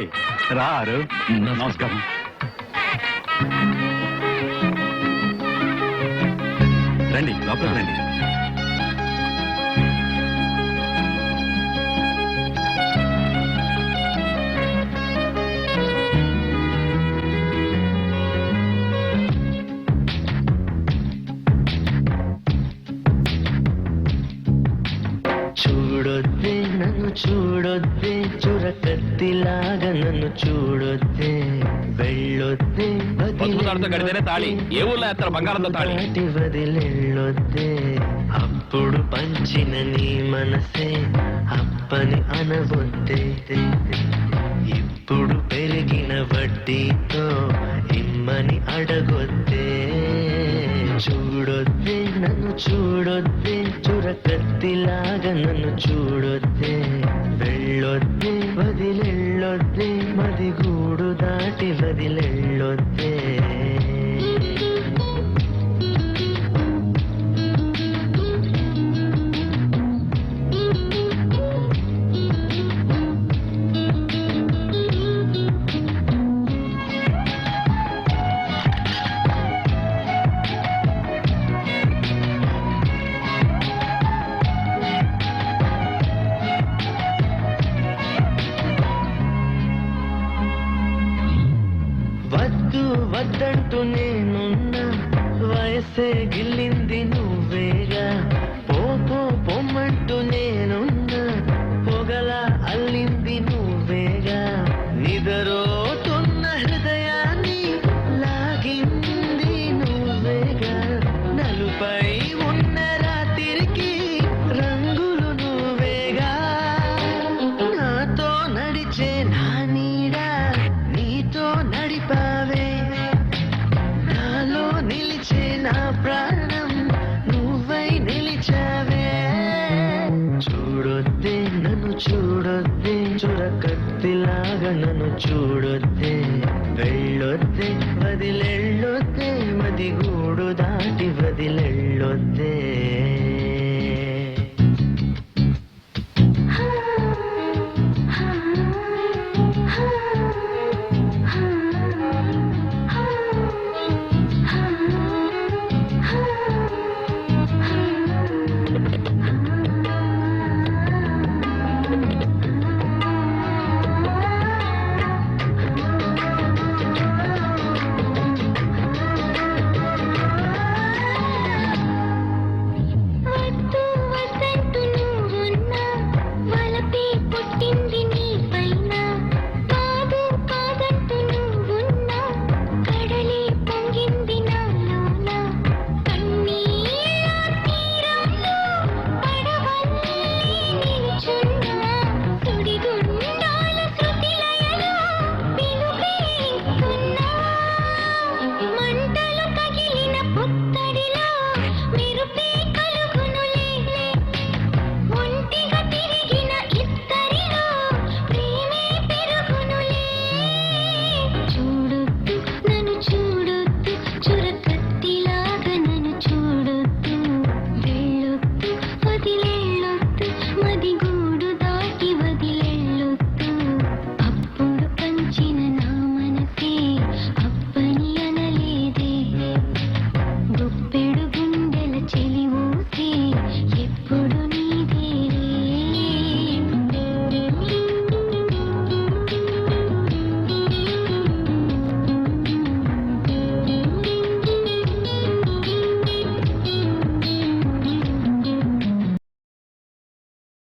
రండి రారు. నమస్కారం. రండి లోపలికి రండి. చూడొద్దే నన్ను చూడొద్దే, చురకత్తిలాగా నన్ను చూడొద్దే, వెళ్ళొద్దే గడితేనే తాళి. ఏ ఊళ్ళో ఎత్తారు బంగారంతో తాళి? వదిలెళ్ళొద్దే, అప్పుడు పంచిన నీ మనసే అప్పని అనవొద్దే, ఇప్పుడు పెరిగిన వడ్డీతో ఇమ్మని అడగొద్దే. చూడొద్దే నన్ను చూడొద్దే, చురకత్తిలాగా నన్ను చూడొద్దే, వెళ్ళొద్దే వదిలెళ్ళొద్దే, మదిగూడు దాటి వదిలెళ్ళొద్దే. వద్దు వద్దంటూ నేనున్నా, వయసే గిల్లింది నువ్వేగా, పొమ్మంటూ నేనున్నా, పొగల అల్లింది నువ్వేగా, నిదరోతున్న హృదయాన్ని లాగింది నువ్వేగా, నలుపై ఉన్న రాత్రికి రంగులు నువ్వేగా, నాతో నడిచే నా నీడ నీతో నడిపావే, నాలో నిలిచే నా ప్రాణం నువ్వై నిలిచావే. చూడొద్దే నన్ను చూడొద్దే, చురకత్తిలాగా నన్ను చూడొద్దే, వెళ్ళొద్దే వదిలెళ్ళొద్దే, మదిగూడు దాటి వదిలెళ్ళొద్దే.